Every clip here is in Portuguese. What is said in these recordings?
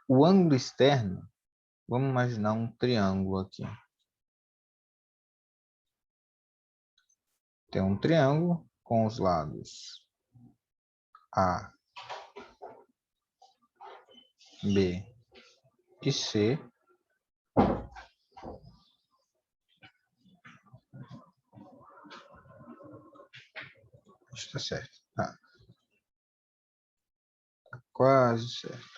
O ângulo externo, vamos imaginar um triângulo aqui. Tem um triângulo com os lados A, B e C. Está certo. Tá quase certo.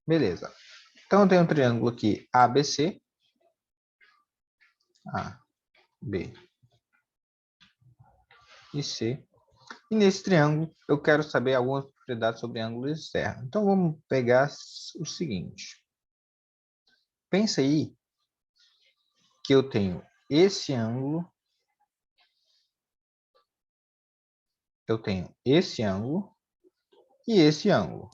Beleza. Então, tem um triângulo aqui ABC. A, B e C. E nesse triângulo, eu quero saber algumas propriedades sobre ângulos externos. Então, vamos pegar o seguinte. Pensa aí que eu tenho esse ângulo, eu tenho esse ângulo e esse ângulo.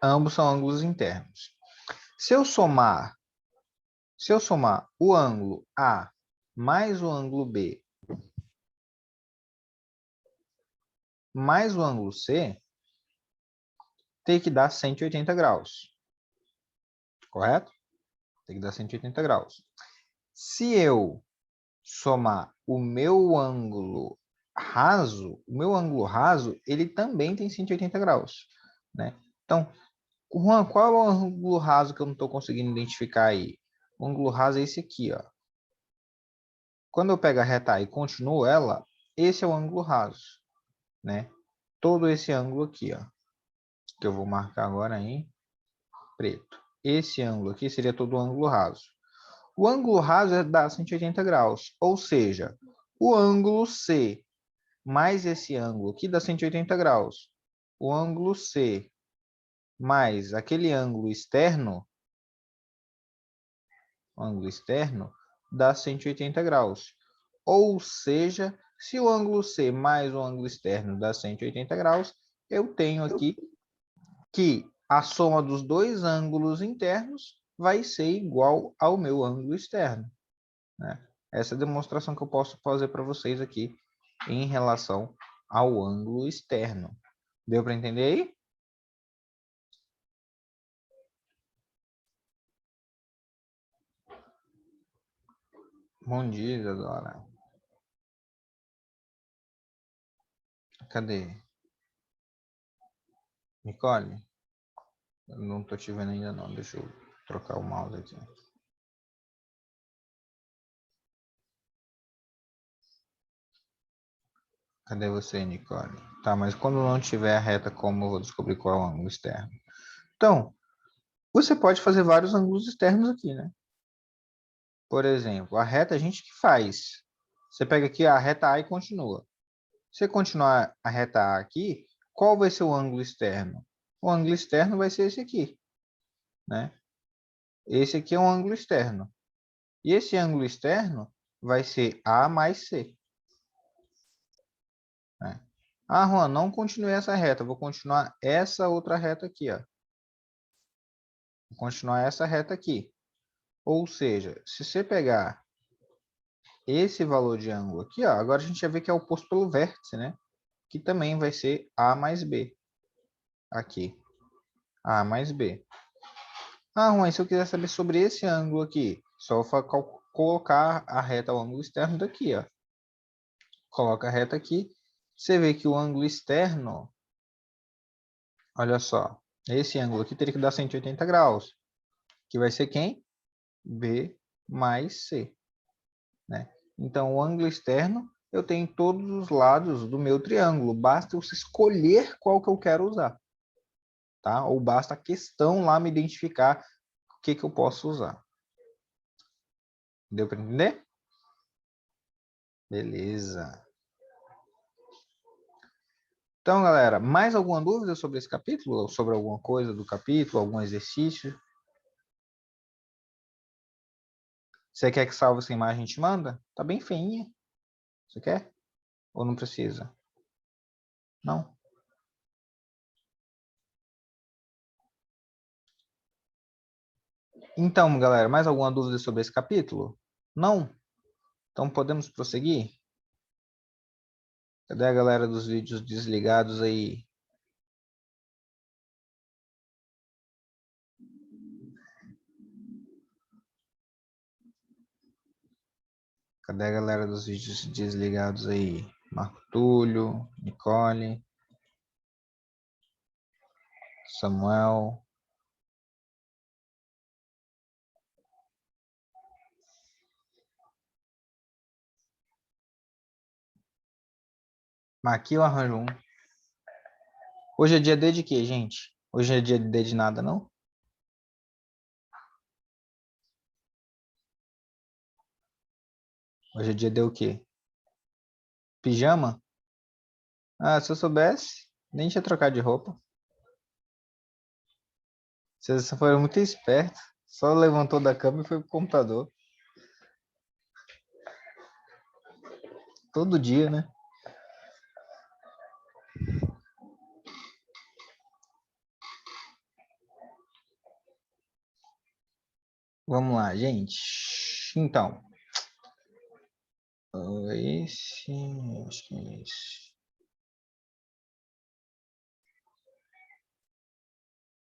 Ambos são ângulos internos. Se eu somar o ângulo A mais o ângulo B mais o ângulo C, tem que dar 180 graus. Correto? Tem que dar 180 graus. Se eu somar o meu ângulo raso, ele também tem 180 graus, né? Então, Juan, qual é o ângulo raso que eu não estou conseguindo identificar aí? O ângulo raso é esse aqui, ó. Quando eu pego a reta A e continuo ela, esse é o ângulo raso, né? Todo esse ângulo aqui, ó, que eu vou marcar agora em preto. Esse ângulo aqui seria todo o ângulo raso. O ângulo raso dá 180 graus, ou seja, o ângulo C mais esse ângulo aqui dá 180 graus. O ângulo C mais aquele ângulo externo dá 180 graus. Ou seja, se o ângulo C mais o ângulo externo dá 180 graus, eu tenho aqui que a soma dos dois ângulos internos vai ser igual ao meu ângulo externo, né? Essa é a demonstração que eu posso fazer para vocês aqui em relação ao ângulo externo. Deu para entender aí? Bom dia, Isadora. Cadê? Nicole? Eu não estou te vendo ainda não. Deixa eu trocar o mouse aqui. Cadê você, Nicole? Tá, mas quando não tiver a reta, como eu vou descobrir qual é o ângulo externo? Então, você pode fazer vários ângulos externos aqui, né? Por exemplo, a reta a gente que faz. Você pega aqui a reta A e continua. Se você continuar a reta A aqui, qual vai ser o ângulo externo? O ângulo externo vai ser esse aqui, né? Esse aqui é um ângulo externo. E esse ângulo externo vai ser A mais C, né? Ah, Juan, não continue essa reta. Vou continuar essa outra reta aqui, ó. Vou continuar essa reta aqui. Ou seja, se você pegar esse valor de ângulo aqui, ó, agora a gente já vê que é oposto pelo vértice, né? Que também vai ser A mais B. Aqui. A mais B. Ah, Juan, se eu quiser saber sobre esse ângulo aqui, só colocar a reta ao ângulo externo daqui, ó. Coloca a reta aqui. Você vê que o ângulo externo, olha só, esse ângulo aqui teria que dar 180 graus. Que vai ser quem? B mais C, né? Então, o ângulo externo, eu tenho todos os lados do meu triângulo. Basta eu escolher qual que eu quero usar, tá? Ou basta a questão lá me identificar o que eu posso usar. Deu para entender? Beleza. Então, galera, mais alguma dúvida sobre esse capítulo? Ou sobre alguma coisa do capítulo, algum exercício? Você quer que salve essa imagem e te manda? Tá bem feinha. Você quer? Ou não precisa? Não? Então, galera, mais alguma dúvida sobre esse capítulo? Não? Então podemos prosseguir? Cadê a galera dos vídeos desligados aí? Cadê a galera dos vídeos desligados aí? Marco Túlio, Nicole, Samuel. Mas aqui eu arranjo um. Hoje é dia D de quê, gente? Hoje é dia D de nada, não? Hoje é dia D o quê? Pijama? Ah, se eu soubesse, nem tinha trocado de roupa. Vocês foram muito espertos. Só levantou da cama e foi pro computador. Todo dia, né? Vamos lá, gente. Então, esse, acho que é esse.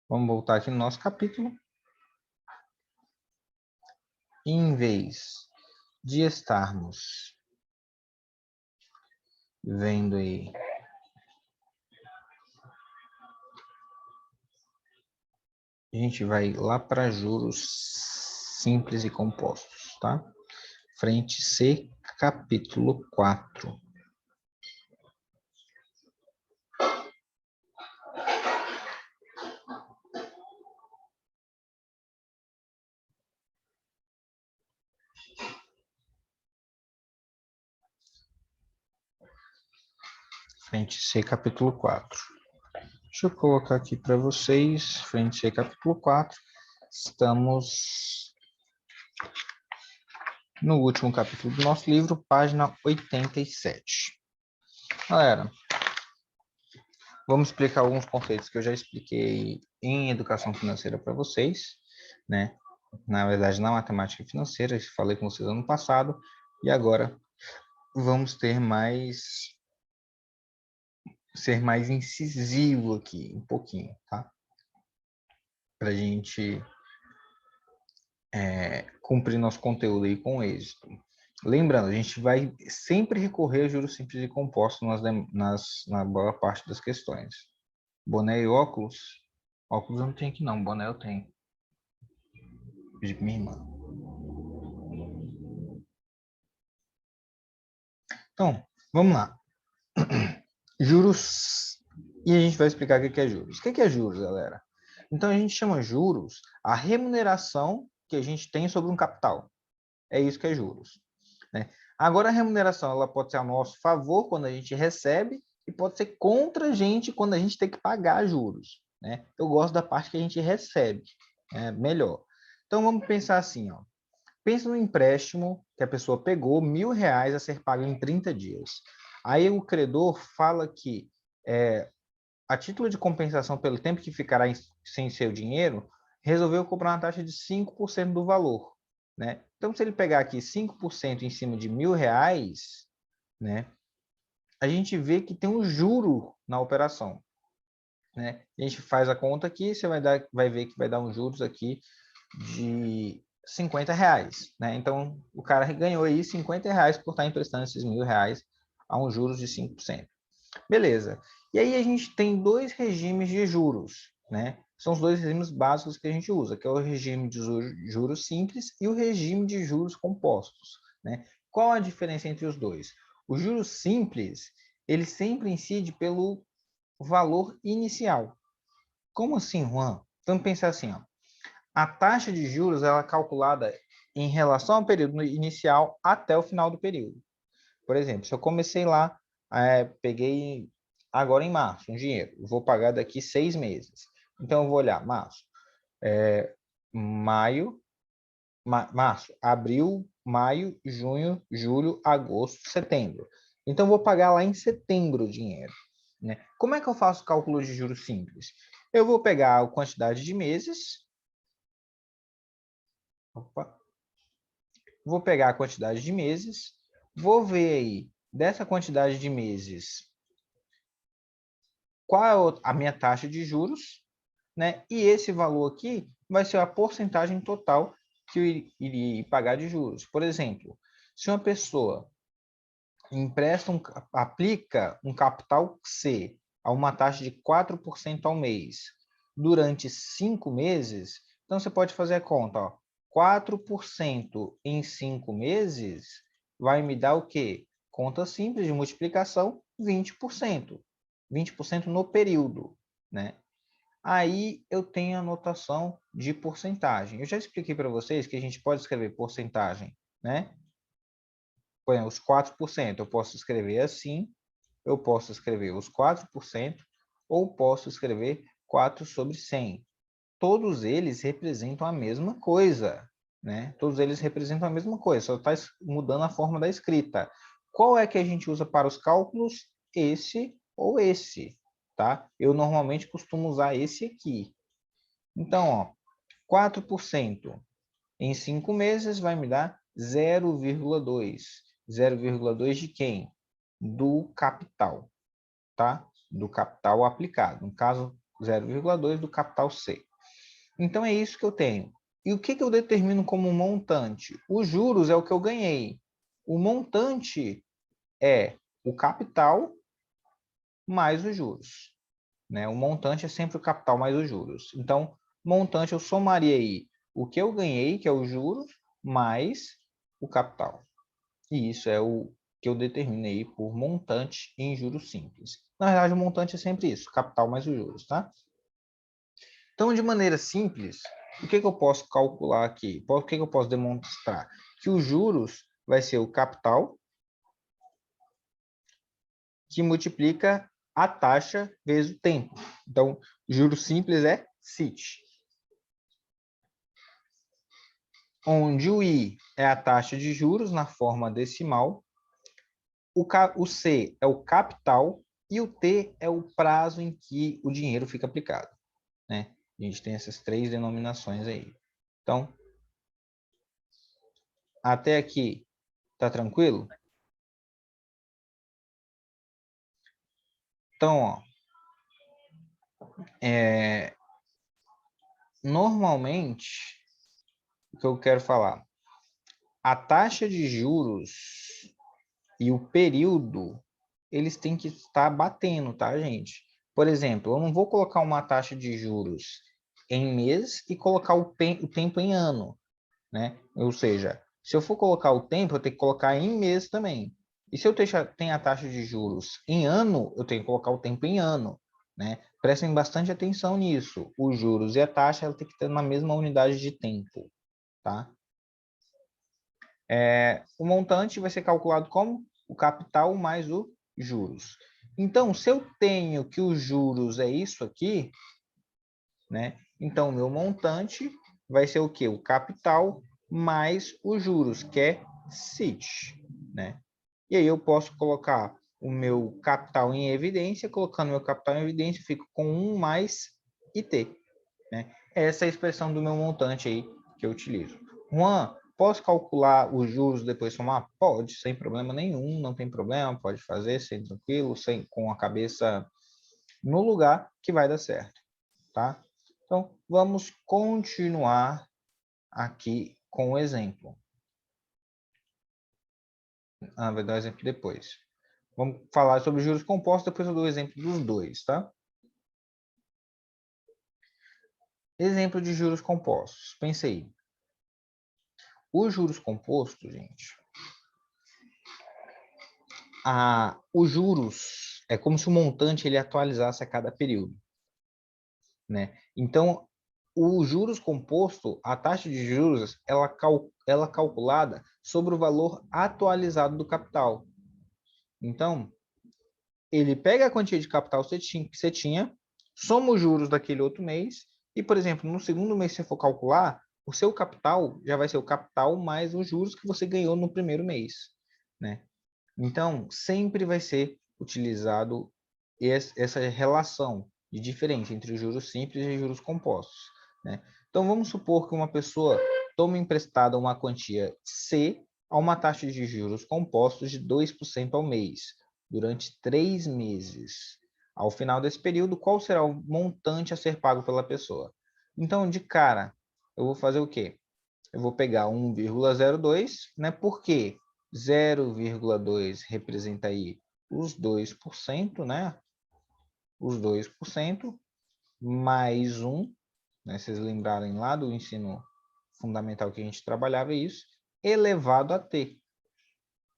Vamos voltar aqui no nosso capítulo. Em vez de estarmos vendo aí a gente vai lá para juros simples e compostos, tá? Frente C, capítulo 4. Frente C, capítulo 4. Deixa eu colocar aqui para vocês, frente C, capítulo 4. Estamos no último capítulo do nosso livro, página 87. Galera, vamos explicar alguns conceitos que eu já expliquei em educação financeira para vocês, né? Na verdade, na matemática financeira, falei com vocês ano passado, e agora vamos ser mais incisivo aqui, um pouquinho, tá? Para a gente cumprir nosso conteúdo aí com êxito. Lembrando, a gente vai sempre recorrer a juros simples e compostos na boa parte das questões. Boné e óculos? Óculos eu não tenho aqui não, boné eu tenho. Pedi pra minha irmã. Então, vamos lá. Juros. E a gente vai explicar o que é juros. O que é juros, galera? Então, a gente chama juros a remuneração que a gente tem sobre um capital. É isso que é juros, né? Agora, a remuneração ela pode ser a nosso favor quando a gente recebe e pode ser contra a gente quando a gente tem que pagar juros, né? Eu gosto da parte que a gente recebe, melhor. Então, vamos pensar assim, ó. Pensa no empréstimo que a pessoa pegou, R$ 1.000 a ser pago em 30 dias. Aí o credor fala que a título de compensação pelo tempo que ficará sem seu dinheiro, resolveu cobrar uma taxa de 5% do valor, né? Então, se ele pegar aqui 5% em cima de R$ 1.000, né? A gente vê que tem um juro na operação, né? A gente faz a conta aqui, você vai ver que vai dar um juros aqui de R$ 50, né? Então, o cara ganhou aí R$ 50 por estar emprestando esses R$ 1.000 a um juros de 5%. Beleza. E aí a gente tem dois regimes de juros, né? São os dois regimes básicos que a gente usa, que é o regime de juros simples e o regime de juros compostos, né? Qual a diferença entre os dois? O juros simples, ele sempre incide pelo valor inicial. Como assim, Juan? Vamos pensar assim, ó. A taxa de juros ela é calculada em relação ao período inicial até o final do período. Por exemplo, se eu comecei lá, peguei agora em março um dinheiro, vou pagar daqui 6 meses. Então, eu vou olhar março, maio, março, abril, maio, junho, julho, agosto, setembro. Então, eu vou pagar lá em setembro o dinheiro, né? Como é que eu faço o cálculo de juros simples? Eu vou pegar a quantidade de meses. Opa, vou pegar a quantidade de meses, vou ver aí dessa quantidade de meses, qual é a minha taxa de juros, né? E esse valor aqui vai ser a porcentagem total que eu iria pagar de juros. Por exemplo, se uma pessoa aplica um capital C a uma taxa de 4% ao mês durante 5 meses, então você pode fazer a conta, ó, 4% em 5 meses vai me dar o quê? Conta simples de multiplicação, 20%. 20% no período, né? Aí eu tenho a notação de porcentagem. Eu já expliquei para vocês que a gente pode escrever porcentagem, né? Por exemplo, os 4%, eu posso escrever assim, eu posso escrever os 4%, ou posso escrever 4 sobre 100. Todos eles representam a mesma coisa, né? Todos eles representam a mesma coisa, só está mudando a forma da escrita. Qual é que a gente usa para os cálculos? Esse ou esse, tá? Eu normalmente costumo usar esse aqui. Então, ó, 4% em 5 meses vai me dar 0,2. 0,2 de quem? Do capital, tá? Do capital aplicado. No caso, 0,2 do capital C. Então, é isso que eu tenho. E o que eu determino como montante? Os juros é o que eu ganhei. O montante é o capital mais os juros, né? O montante é sempre o capital mais os juros. Então, montante eu somaria aí o que eu ganhei, que é os juros, mais o capital. E isso é o que eu determinei por montante em juros simples. Na verdade, o montante é sempre isso, capital mais os juros, tá? Então, de maneira simples, o que eu posso calcular aqui? O que eu posso demonstrar? Que os juros vai ser o capital que multiplica a taxa vezes o tempo. Então, juros simples é CIT. Onde o I é a taxa de juros na forma decimal, o C é o capital e o T é o prazo em que o dinheiro fica aplicado, né? A gente tem essas três denominações aí. Então, até aqui, tá tranquilo? Então, ó, normalmente, o que eu quero falar, a taxa de juros e o período, eles têm que estar batendo, tá, gente? Por exemplo, eu não vou colocar uma taxa de juros em mês e colocar o tempo em ano, né? Ou seja, se eu for colocar o tempo, eu tenho que colocar em mês também. E se eu tenho a taxa de juros em ano, eu tenho que colocar o tempo em ano, né? Prestem bastante atenção nisso. Os juros e a taxa ela tem que estar na mesma unidade de tempo, tá? O montante vai ser calculado como o capital mais os juros. Então, se eu tenho que os juros é isso aqui, né? Então, o meu montante vai ser o quê? O capital mais os juros, que é CIT, né? E aí eu posso colocar o meu capital em evidência, colocando meu capital em evidência, eu fico com 1 mais IT, né? Essa é a expressão do meu montante aí que eu utilizo. Juan, posso calcular os juros depois somar? Pode, sem problema nenhum, não tem problema, pode fazer, sem tranquilo, com a cabeça no lugar que vai dar certo, tá? Então, vamos continuar aqui com o exemplo. Vai dar o exemplo depois. Vamos falar sobre juros compostos, depois eu dou o exemplo dos dois, tá? Exemplo de juros compostos. Pensei. Os juros compostos, gente, os juros é como se o montante ele atualizasse a cada período, né? Então, o juros composto, a taxa de juros, ela é calculada sobre o valor atualizado do capital. Então, ele pega a quantia de capital que você tinha, soma os juros daquele outro mês, e, por exemplo, no segundo mês, se você for calcular, o seu capital já vai ser o capital mais os juros que você ganhou no primeiro mês, né? Então, sempre vai ser utilizado essa relação de diferença entre os juros simples e juros compostos, né? Então, vamos supor que uma pessoa tome emprestada uma quantia C a uma taxa de juros compostos de 2% ao mês, durante 3 meses. Ao final desse período, qual será o montante a ser pago pela pessoa? Então, de cara, eu vou fazer o quê? Eu vou pegar 1,02, né? Porque 0,2 representa aí os 2%, né? Os 2%, mais 1, né? Vocês lembrarem lá do ensino fundamental que a gente trabalhava isso, elevado a t,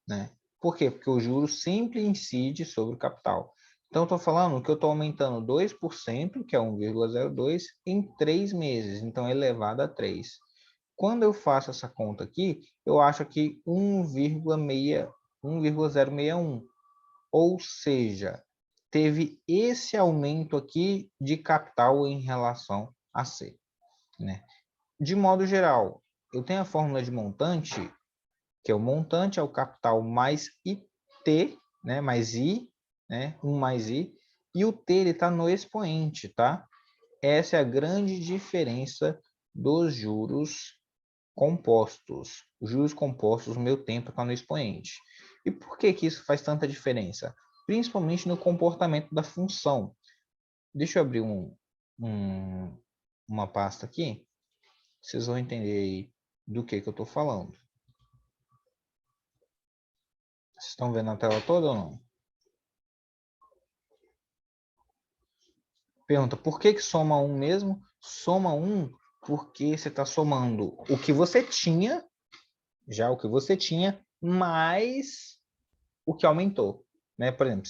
né? Por quê? Porque o juro sempre incide sobre o capital. Então, eu estou falando que eu estou aumentando 2%, que é 1,02, em 3 meses. Então, elevado a 3. Quando eu faço essa conta aqui, eu acho aqui 1,061. Ou seja, teve esse aumento aqui de capital em relação a C, né? De modo geral, eu tenho a fórmula de montante, que é o montante é o capital mais IT, né? Mais I, né? 1 mais I. E o T está no expoente, tá? Essa é a grande diferença dos juros compostos. Os juros compostos, o meu tempo está no expoente. E por que que isso faz tanta diferença? Principalmente no comportamento da função. Deixa eu abrir uma pasta aqui. Vocês vão entender aí do que eu estou falando. Vocês estão vendo a tela toda ou não? Pergunta, por que soma 1 mesmo? Soma 1 porque você está somando o que você tinha, já o que você tinha, mais o que aumentou, né? Por exemplo,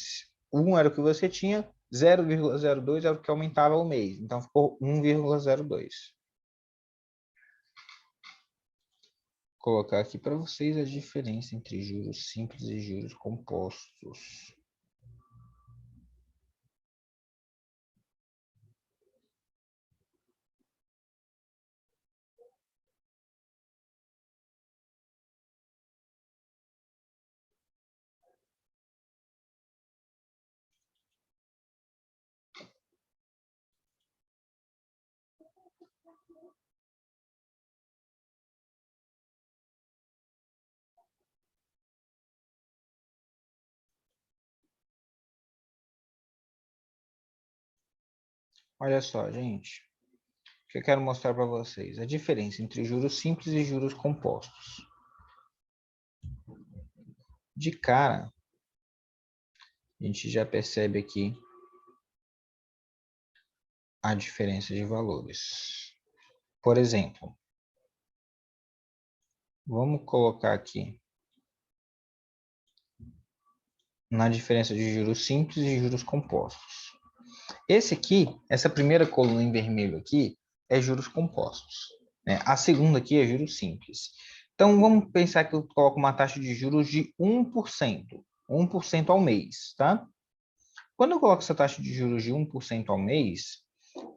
1 era o que você tinha, 0,02 era o que aumentava o mês. Então, ficou 1,02. Vou colocar aqui para vocês a diferença entre juros simples e juros compostos. Olha só, gente. O que eu quero mostrar para vocês? A diferença entre juros simples e juros compostos. De cara, a gente já percebe aqui a diferença de valores. Por exemplo, vamos colocar aqui na diferença de juros simples e juros compostos. Esse aqui, essa primeira coluna em vermelho aqui, é juros compostos, né? A segunda aqui é juros simples. Então, vamos pensar que eu coloco uma taxa de juros de 1%. 1% ao mês, tá? Quando eu coloco essa taxa de juros de 1% ao mês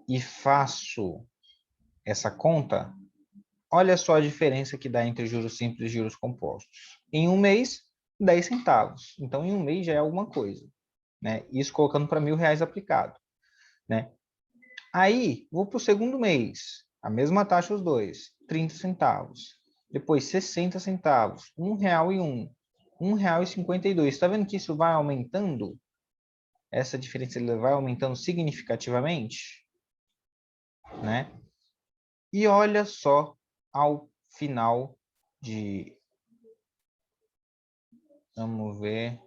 e faço essa conta, olha só a diferença que dá entre juros simples e juros compostos. Em um mês, 10 centavos. Então, em um mês já é alguma coisa, né? Isso colocando para R$ 1.000 aplicado, né? Aí, vou para o segundo mês, a mesma taxa os dois, 30 centavos. Depois, 60 centavos, R$ 1,01, R$ 1,52. Está vendo que isso vai aumentando? Essa diferença ele vai aumentando significativamente, né? E olha só ao final de... Vamos ver.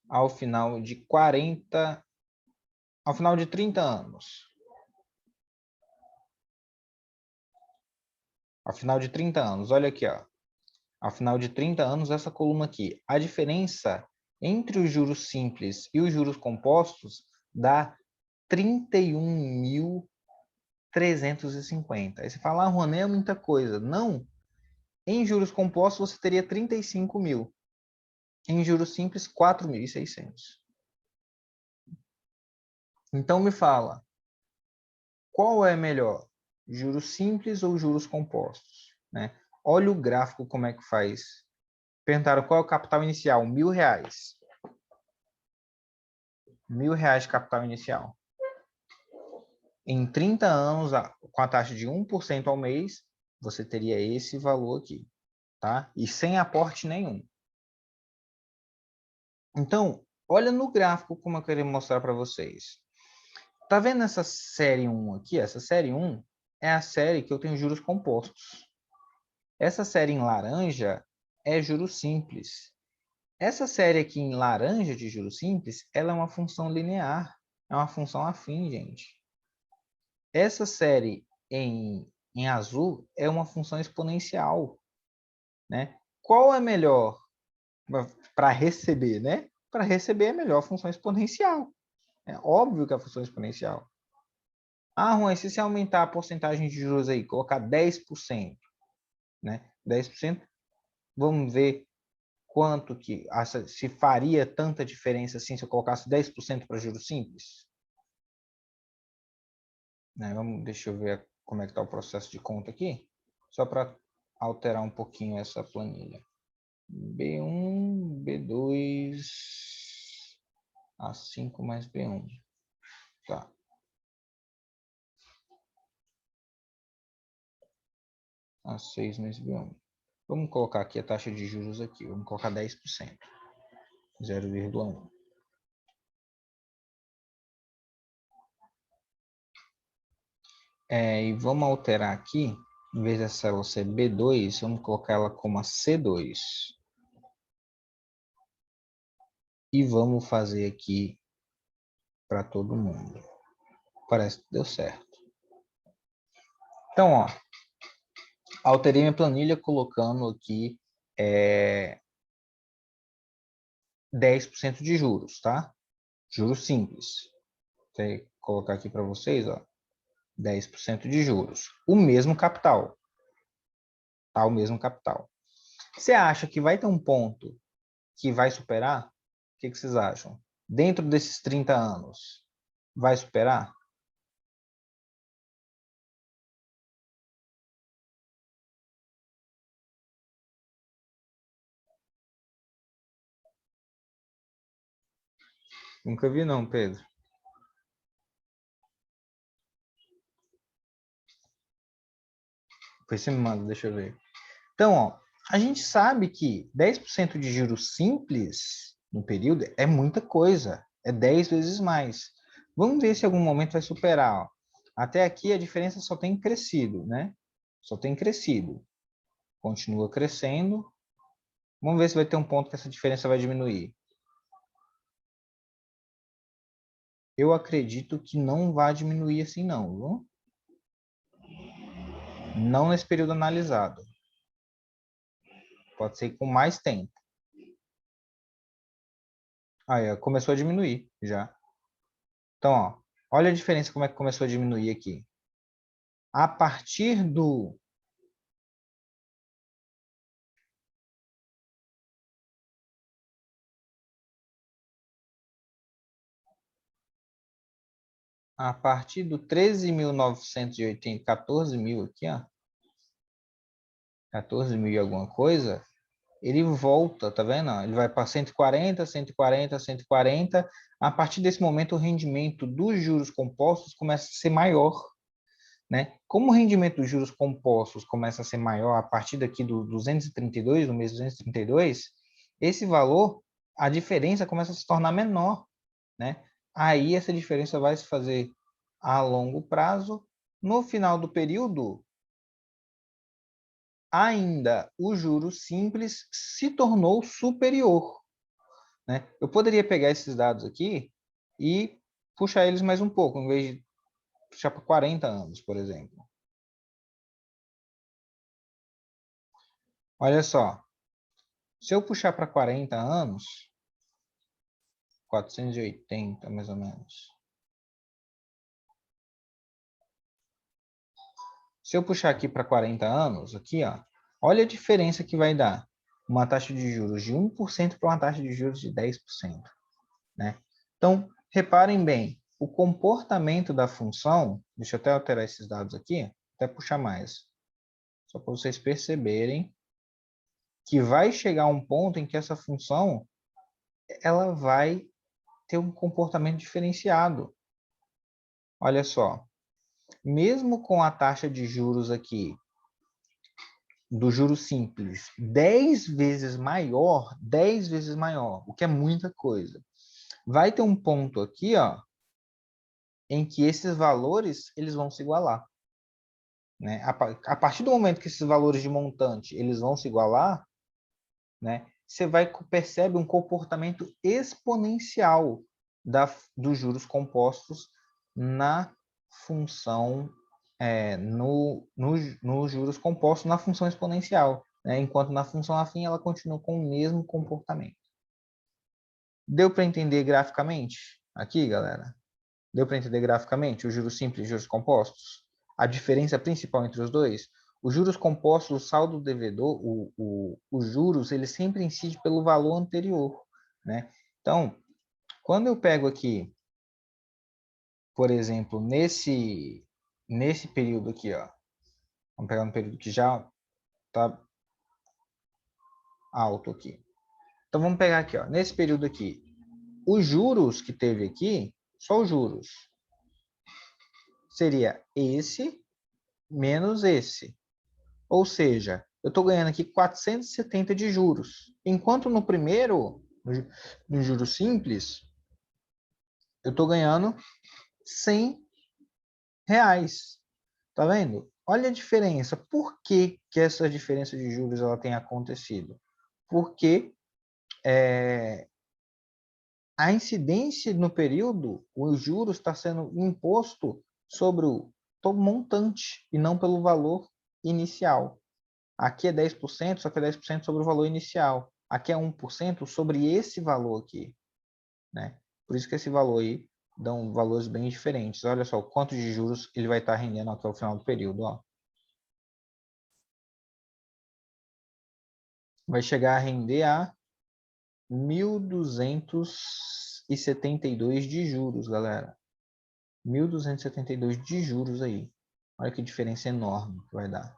Ao final de 40... Ao final de 30 anos. Ao final de 30 anos, olha aqui, ó. Ao final de 30 anos, essa coluna aqui. A diferença entre os juros simples e os juros compostos dá 31.350. Aí você fala, ah, Juan, é muita coisa. Não. Em juros compostos, você teria 35 mil. Em juros simples, 4.600. Então, me fala, qual é melhor? Juros simples ou juros compostos? Né? Olha o gráfico como é que faz. Perguntaram qual é o capital inicial? R$ 1.000. R$ 1.000 de capital inicial. Em 30 anos, com a taxa de 1% ao mês, você teria esse valor aqui, tá? E sem aporte nenhum. Então, olha no gráfico como eu queria mostrar para vocês. Tá vendo essa série 1 aqui? Essa série 1 é a série que eu tenho juros compostos. Essa série em laranja é juros simples. Essa série aqui em laranja de juros simples, ela é uma função linear. É uma função afim, gente. Essa série em azul é uma função exponencial, né? Qual é melhor para receber, né? Para receber é melhor a função exponencial. É óbvio que é a função exponencial. Ah, Juan, se você aumentar a porcentagem de juros aí, colocar 10%, né? 10%, vamos ver quanto que, se faria tanta diferença assim se eu colocasse 10% para juros simples? Né? Deixa eu ver como é que está o processo de conta aqui, só para alterar um pouquinho essa planilha. B1, B2, A5 mais B1. Tá. A6 mais B1. Vamos colocar aqui a taxa de juros aqui. Vamos colocar 10%. 0,1. E vamos alterar aqui. Em vez dessa célula ser B2, vamos colocar ela como a C2. E vamos fazer aqui para todo mundo. Parece que deu certo. Então, ó, alterei minha planilha colocando aqui 10% de juros, tá? Juros simples. Vou colocar aqui para vocês, ó, 10% de juros. O mesmo capital. Tá? O mesmo capital. Você acha que vai ter um ponto que vai superar? O que vocês acham? Dentro desses 30 anos, vai superar? Nunca vi não, Pedro. Depois você me manda, deixa eu ver. Então, ó, a gente sabe que 10% de juros simples no período é muita coisa. É 10 vezes mais. Vamos ver se em algum momento vai superar. Ó. Até aqui a diferença só tem crescido, né? Só tem crescido. Continua crescendo. Vamos ver se vai ter um ponto que essa diferença vai diminuir. Eu acredito que não vai diminuir assim não, viu? Não nesse período analisado. Pode ser com mais tempo. Aí, começou a diminuir já. Então, ó, olha a diferença como é que começou a diminuir aqui. A partir do a partir do 13.980, 14 mil aqui, ó, 14 mil e alguma coisa, ele volta, tá vendo? Ele vai para 140, 140, 140. A partir desse momento, o rendimento dos juros compostos começa a ser maior, né? Como o rendimento dos juros compostos começa a ser maior a partir daqui do 232, no mês 232, esse valor, a diferença começa a se tornar menor, né? Aí essa diferença vai se fazer a longo prazo. No final do período, ainda o juro simples se tornou superior, né? Eu poderia pegar esses dados aqui e puxar eles mais um pouco, em vez de puxar para 40 anos, por exemplo. Olha só, se eu puxar para 40 anos, 480 mais ou menos. Se eu puxar aqui para 40 anos, aqui, ó, olha a diferença que vai dar. Uma taxa de juros de 1% para uma taxa de juros de 10%. Né? Então, reparem bem, o comportamento da função, deixa eu até alterar esses dados aqui, até puxar mais, só para vocês perceberem que vai chegar um ponto em que essa função ela vai ter um comportamento diferenciado. Olha só, mesmo com a taxa de juros aqui do juro simples 10 vezes maior, o que é muita coisa. Vai ter um ponto aqui, ó, em que esses valores eles vão se igualar. Né? A partir do momento que esses valores de montante eles vão se igualar, né, você percebe um comportamento exponencial dos juros compostos na função, nos juros compostos na função exponencial, né? Enquanto na função afim ela continua com o mesmo comportamento. Deu para entender graficamente aqui, galera? Deu para entender graficamente os juros simples e os juros compostos? A diferença principal entre os dois? Os juros compostos, o saldo devedor, os juros, ele sempre incide pelo valor anterior, né? Então, quando eu pego aqui, por exemplo, nesse período aqui, ó, vamos pegar um período que já está alto aqui. Então, vamos pegar aqui, ó, nesse período aqui, os juros que teve aqui, só os juros, seria esse menos esse. Ou seja, eu estou ganhando aqui 470 de juros. Enquanto no primeiro, no juros simples, eu estou ganhando 100 reais. Tá vendo? Olha a diferença. Por que essa diferença de juros ela tem acontecido? Porque a incidência no período, os juros está sendo imposto sobre o montante e não pelo valor inicial. Aqui é 10%, só que é 10% sobre o valor inicial. Aqui é 1% sobre esse valor aqui, né? Por isso que esse valor aí dão valores bem diferentes. Olha só, o quanto de juros ele vai estar rendendo até o final do período, ó. Vai chegar a render a 1.272 de juros, galera. 1.272 de juros aí. Olha que diferença enorme que vai dar.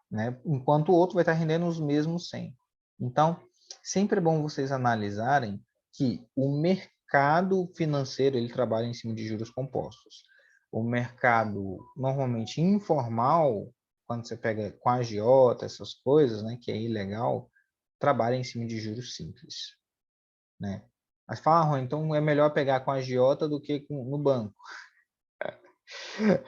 Né? Enquanto o outro vai estar rendendo os mesmos 100. Então, sempre é bom vocês analisarem que o mercado financeiro ele trabalha em cima de juros compostos. O mercado normalmente informal, quando você pega com a agiota, essas coisas, né, que é ilegal, trabalha em cima de juros simples. Né? Mas fala, então é melhor pegar com a agiota do que no banco.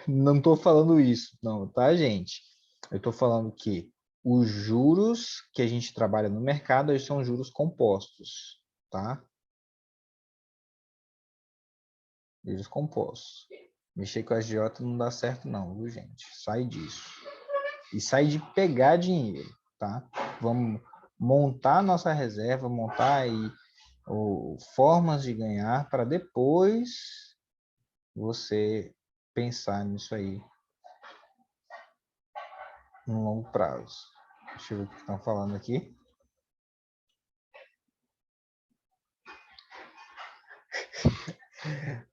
Não estou falando isso, não, tá, gente? Eu estou falando que os juros que a gente trabalha no mercado eles são juros compostos, tá? Juros compostos. Mexer com a agiota não dá certo não, viu, gente? Sai disso. E sai de pegar dinheiro, tá? Vamos montar a nossa reserva, montar aí formas de ganhar para depois você pensar nisso aí no longo prazo. Deixa eu ver o que estão falando aqui.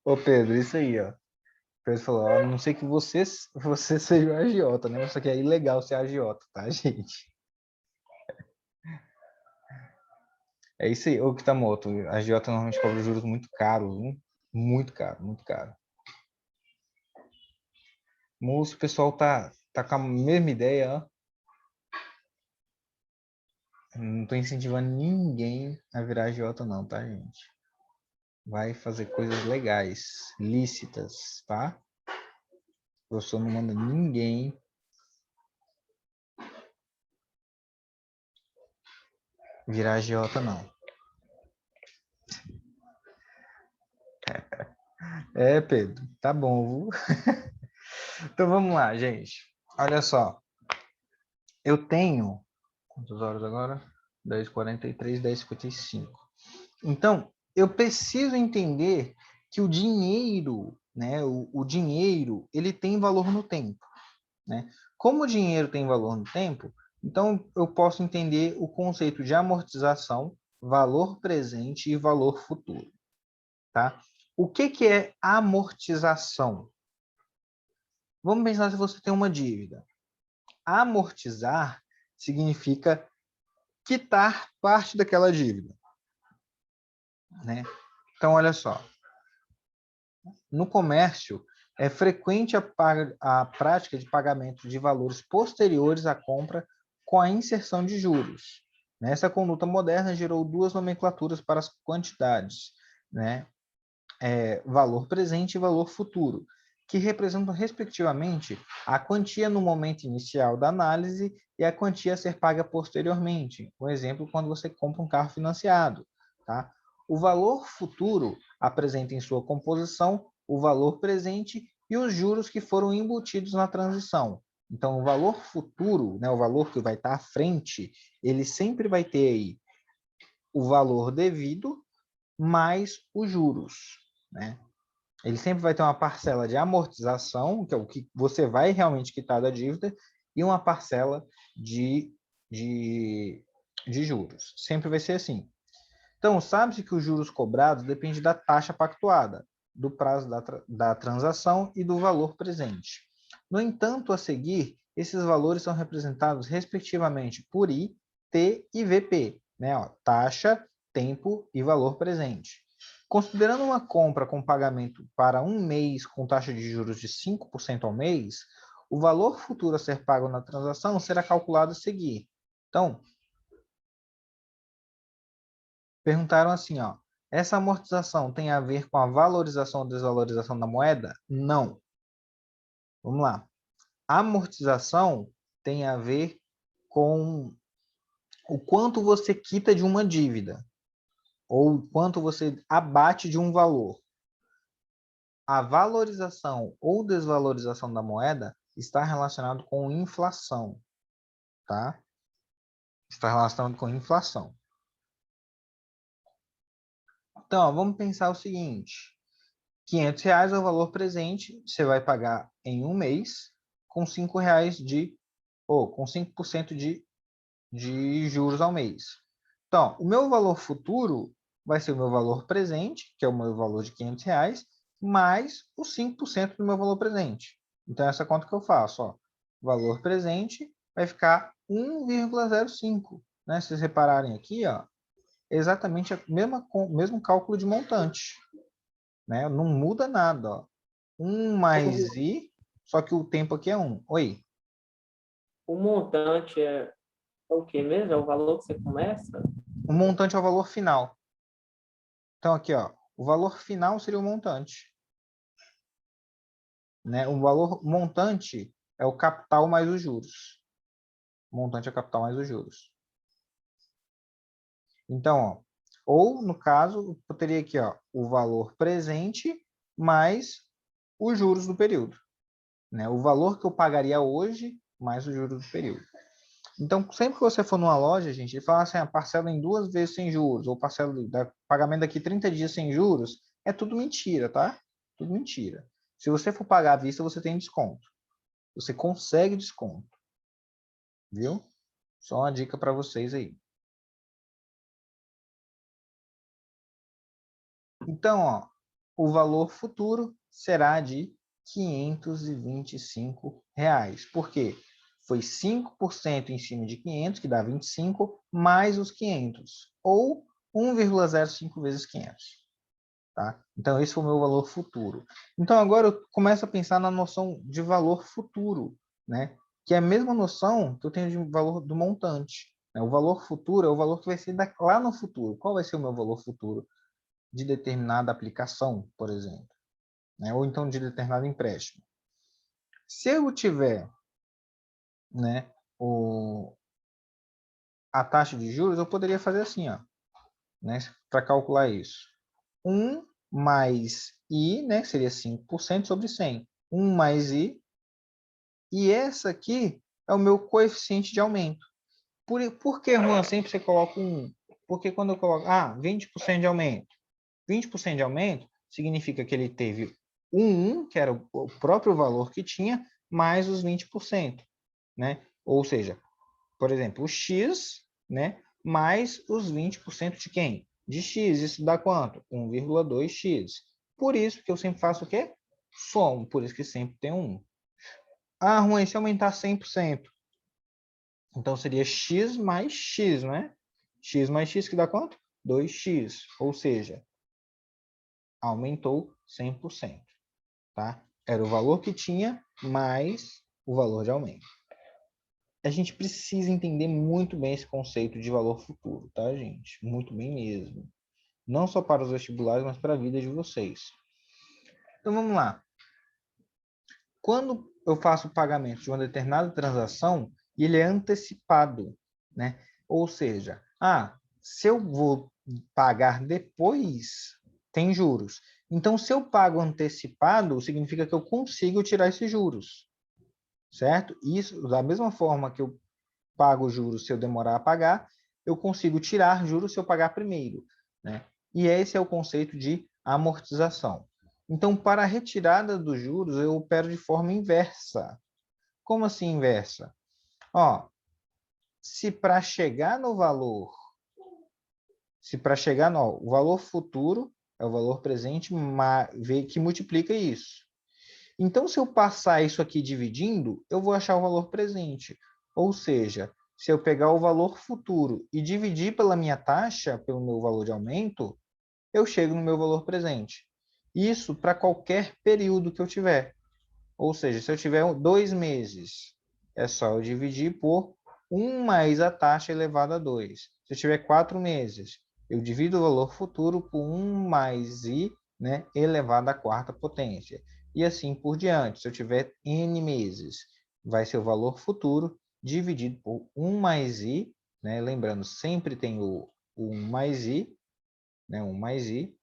Ô Pedro, isso aí, ó. Pedro falou, a não sei que você seja o agiota, né? Só que é ilegal ser agiota, tá, gente? É isso aí, ô Kitamoto. A agiota normalmente cobra juros muito caros, hein? Muito caro, muito caro. Moço, o pessoal tá com a mesma ideia, ó. Não tô incentivando ninguém a virar agiota não, tá, gente? Vai fazer coisas legais, lícitas, tá? O professor não manda ninguém virar agiota, não. É, Pedro, tá bom, viu? Então vamos lá, gente. Olha só. Eu tenho... Quantas horas agora? 10h43, 10h55. Então, eu preciso entender que o dinheiro, né? O dinheiro, ele tem valor no tempo, né? Como o dinheiro tem valor no tempo, então eu posso entender o conceito de amortização, valor presente e valor futuro, tá? O que é amortização? Vamos pensar se você tem uma dívida. Amortizar significa quitar parte daquela dívida, né? Então, olha só. No comércio, É frequente a prática de pagamento de valores posteriores à compra com a inserção de juros. Essa conduta moderna gerou duas nomenclaturas para as quantidades, né? Valor presente e valor futuro, que representam, respectivamente, a quantia no momento inicial da análise e a quantia a ser paga posteriormente. Um exemplo, quando você compra um carro financiado. Tá? O valor futuro apresenta em sua composição o valor presente e os juros que foram embutidos na transição. Então, o valor futuro, né, o valor que vai estar à frente, ele sempre vai ter aí o valor devido mais os juros, né? Ele sempre vai ter uma parcela de amortização, que é o que você vai realmente quitar da dívida, e uma parcela de juros. Sempre vai ser assim. Então, sabe-se que os juros cobrados dependem da taxa pactuada, do prazo da transação e do valor presente. No entanto, a seguir, esses valores são representados respectivamente por I, T e VP, né? Taxa, tempo e valor presente. Considerando uma compra com pagamento para um mês com taxa de juros de 5% ao mês, o valor futuro a ser pago na transação será calculado a seguir. Então, perguntaram assim, ó, essa amortização tem a ver com a valorização ou desvalorização da moeda? Não. Vamos lá. A amortização tem a ver com o quanto você quita de uma dívida ou o quanto você abate de um valor. A valorização ou desvalorização da moeda está relacionado com inflação, tá? Está relacionado com inflação. Então, ó, vamos pensar o seguinte. R$ 500 é o valor presente, você vai pagar em um mês com R$ 5 com 5% de juros ao mês. Então, o meu valor futuro vai ser o meu valor presente, que é o meu valor de R$ 500, mais os 5% do meu valor presente. Então, essa conta que eu faço, ó, valor presente vai ficar 1,05. Né? Se vocês repararem aqui, ó, exatamente o mesmo cálculo de montante. Né? Não muda nada. Ó. 1 mais I, só que o tempo aqui é 1. Oi. O montante é o que mesmo? É o valor que você começa? O montante é o valor final. Então, aqui, ó, o valor final seria o montante. Né? O valor montante é o capital mais os juros. O montante é o capital mais os juros. Então, ó, ou, no caso, eu teria aqui ó, o valor presente mais os juros do período. Né? O valor que eu pagaria hoje mais os juros do período. Então, sempre que você for numa loja, gente, e falar assim, parcela em 2 vezes sem juros, ou parcela pagamento daqui 30 dias sem juros, é tudo mentira, tá? Tudo mentira. Se você for pagar à vista, você tem desconto. Você consegue desconto. Viu? Só uma dica para vocês aí. Então, ó, o valor futuro será de R$ 525. Por quê? Foi 5% em cima de 500, que dá 25, mais os 500, ou 1,05 vezes 500. Tá? Então, esse foi o meu valor futuro. Então, agora eu começo a pensar na noção de valor futuro, né? Que é a mesma noção que eu tenho de valor do montante. Né? O valor futuro é o valor que vai ser lá no futuro. Qual vai ser o meu valor futuro de determinada aplicação, por exemplo? Né? Ou então de determinado empréstimo. Se eu tiver né, a taxa de juros, eu poderia fazer assim, ó, né, para calcular isso. 1 mais I, né, seria 5% sobre 100. 1 mais I, e essa aqui é o meu coeficiente de aumento. Por que, Juan, sempre você coloca 1? Porque quando eu coloco, 20% de aumento. 20% de aumento significa que ele teve um 1, que era o próprio valor que tinha, mais os 20%. Né? Ou seja, por exemplo, o X, né, mais os 20% de quem? De X. Isso dá quanto? 1,2x. Por isso que eu sempre faço o quê? Somo. Por isso que sempre tem um 1. Juan, se aumentar 100%. Então, seria x mais x, né? X mais x que dá quanto? 2x. Ou seja, aumentou 100%. Tá? Era o valor que tinha mais o valor de aumento. A gente precisa entender muito bem esse conceito de valor futuro, tá, gente? Muito bem mesmo. Não só para os vestibulares, mas para a vida de vocês. Então, vamos lá. Quando eu faço o pagamento de uma determinada transação, ele é antecipado, né? Ou seja, se eu vou pagar depois, tem juros. Então, se eu pago antecipado, significa que eu consigo tirar esses juros, certo? Isso, da mesma forma que eu pago juros se eu demorar a pagar, eu consigo tirar juros se eu pagar primeiro, né? E esse é o conceito de amortização. Então, para a retirada dos juros, eu opero de forma inversa. Como assim inversa? Ó, se para chegar no valor, o valor futuro é o valor presente que multiplica isso. Então, se eu passar isso aqui dividindo, eu vou achar o valor presente. Ou seja, se eu pegar o valor futuro e dividir pela minha taxa, pelo meu valor de aumento, eu chego no meu valor presente. Isso para qualquer período que eu tiver. Ou seja, se eu tiver 2 meses, é só eu dividir por 1 mais a taxa elevada a 2. Se eu tiver 4 meses, eu divido o valor futuro por 1 mais i, né, elevado à quarta potência. E assim por diante. Se eu tiver n meses, vai ser o valor futuro dividido por 1 mais i, né, lembrando, sempre tem o 1 mais i, né, 1 mais i,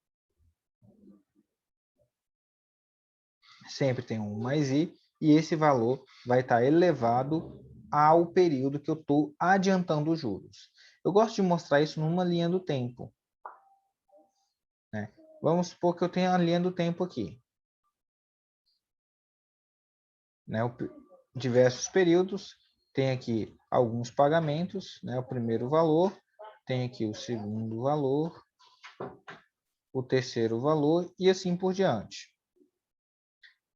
sempre tem um mais i, e esse valor vai estar elevado ao período que eu estou adiantando os juros. Eu gosto de mostrar isso numa linha do tempo, né? Vamos supor que eu tenho a linha do tempo aqui, né? Diversos períodos, tem aqui alguns pagamentos, né? O primeiro valor, tem aqui o segundo valor, o terceiro valor e assim por diante.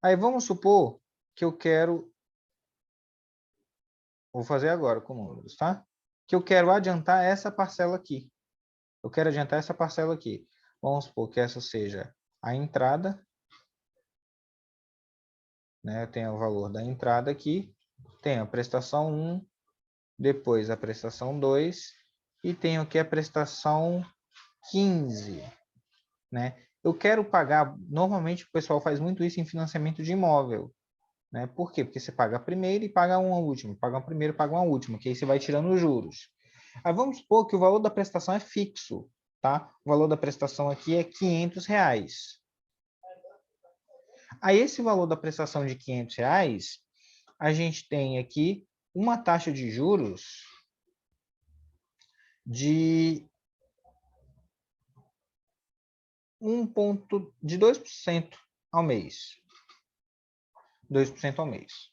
Aí vamos supor que eu quero, vou fazer agora com números, tá? Que eu quero adiantar essa parcela aqui. Eu quero adiantar essa parcela aqui. Vamos supor que essa seja a entrada, né? Eu tenho o valor da entrada aqui, tenho a prestação 1, depois a prestação 2 e tenho aqui a prestação 15, né? Eu quero pagar, normalmente o pessoal faz muito isso em financiamento de imóvel, né? Por quê? Porque você paga a primeira e paga uma última, paga uma primeira e paga uma última, que aí você vai tirando os juros. Aí vamos supor que o valor da prestação é fixo, tá? O valor da prestação aqui é R$ 500. Aí esse valor da prestação de R$ 500, a gente tem aqui uma taxa de juros de 2% ao mês. 2% ao mês.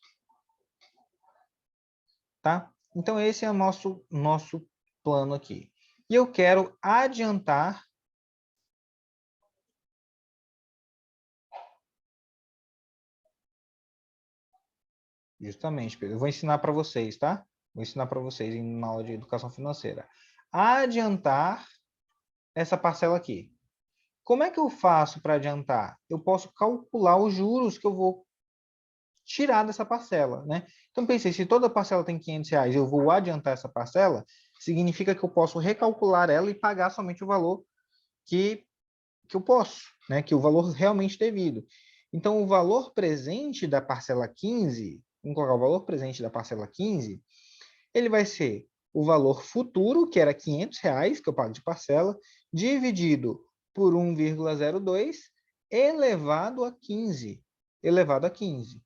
Tá? Então, esse é o nosso plano aqui. E eu quero adiantar justamente, Pedro. Eu vou ensinar para vocês, tá? Vou ensinar para vocês na aula de educação financeira. Adiantar essa parcela aqui. Como é que eu faço para adiantar? Eu posso calcular os juros que eu vou tirar dessa parcela, né? Então, pensei, se toda parcela tem R$ 500, eu vou adiantar essa parcela, significa que eu posso recalcular ela e pagar somente o valor que eu posso, né? Que o valor realmente devido. Então, o valor presente da parcela 15, vamos colocar o valor presente da parcela 15, ele vai ser o valor futuro, que era R$ 500, que eu pago de parcela, dividido por 1,02, elevado a 15. Elevado a 15.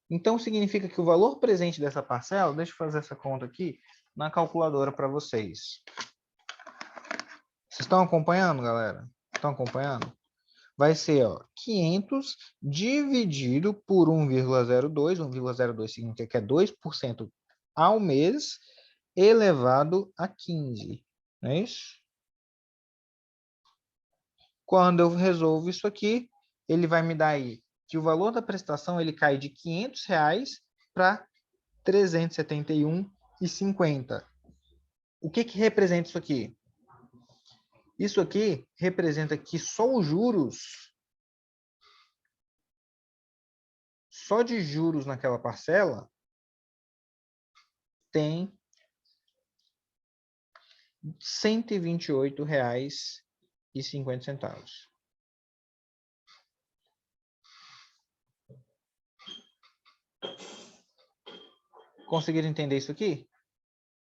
Então, significa que o valor presente dessa parcela, deixa eu fazer essa conta aqui na calculadora para vocês. Vocês estão acompanhando, galera? Estão acompanhando? Vai ser, ó, 500 dividido por 1,02. 1,02 significa que é 2% ao mês, elevado a 15. Não é isso? Quando eu resolvo isso aqui, ele vai me dar aí que o valor da prestação ele cai de R$ 500 para R$ 371,50. O que representa isso aqui? Isso aqui representa que só os juros só de juros naquela parcela tem R$ 128,50. Conseguiram entender isso aqui?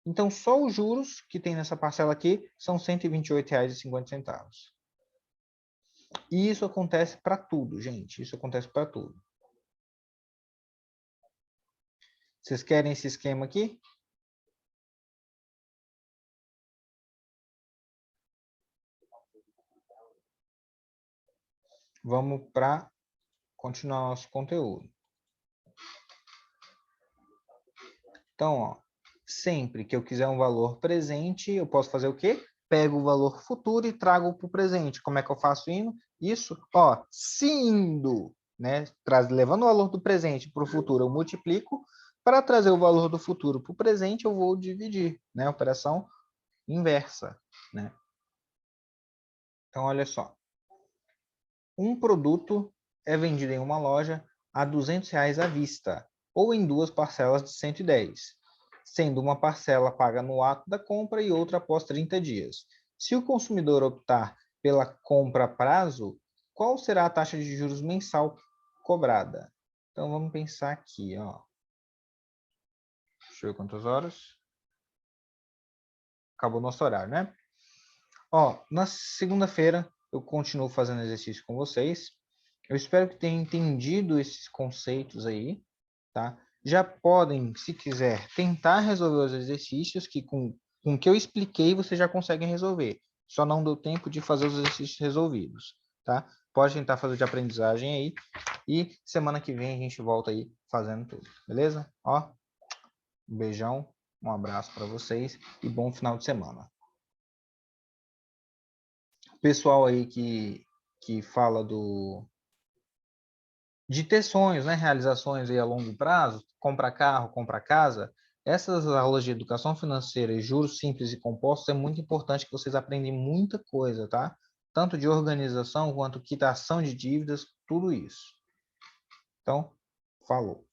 Então, só os juros que tem nessa parcela aqui são R$ 128,50. E isso acontece para tudo, gente. Isso acontece para tudo. Vocês querem esse esquema aqui? Vamos para continuar nosso conteúdo. Então, ó, sempre que eu quiser um valor presente, eu posso fazer o quê? Pego o valor futuro e trago para o presente. Como é que eu faço isso? Ó, se indo, né, levando o valor do presente para o futuro, eu multiplico. Para trazer o valor do futuro para o presente, eu vou dividir, né? Operação inversa, né? Então, olha só. Um produto é vendido em uma loja a R$ 200 à vista, ou em duas parcelas de 110, sendo uma parcela paga no ato da compra e outra após 30 dias. Se o consumidor optar pela compra a prazo, qual será a taxa de juros mensal cobrada? Então, vamos pensar aqui, ó. Deixa eu ver quantas horas. Acabou nosso horário, né? Ó, na segunda-feira eu continuo fazendo exercício com vocês. Eu espero que tenham entendido esses conceitos aí, tá? Já podem, se quiser, tentar resolver os exercícios que com o que eu expliquei vocês já conseguem resolver. Só não deu tempo de fazer os exercícios resolvidos, tá? Pode tentar fazer de aprendizagem aí e semana que vem a gente volta aí fazendo tudo, beleza? Ó, um beijão, um abraço para vocês e bom final de semana. Pessoal aí que fala de ter sonhos, né, realizações aí a longo prazo, comprar carro, comprar casa, essas aulas de educação financeira e juros simples e compostos é muito importante que vocês aprendem muita coisa, tá? Tanto de organização quanto quitação de dívidas, tudo isso. Então, falou.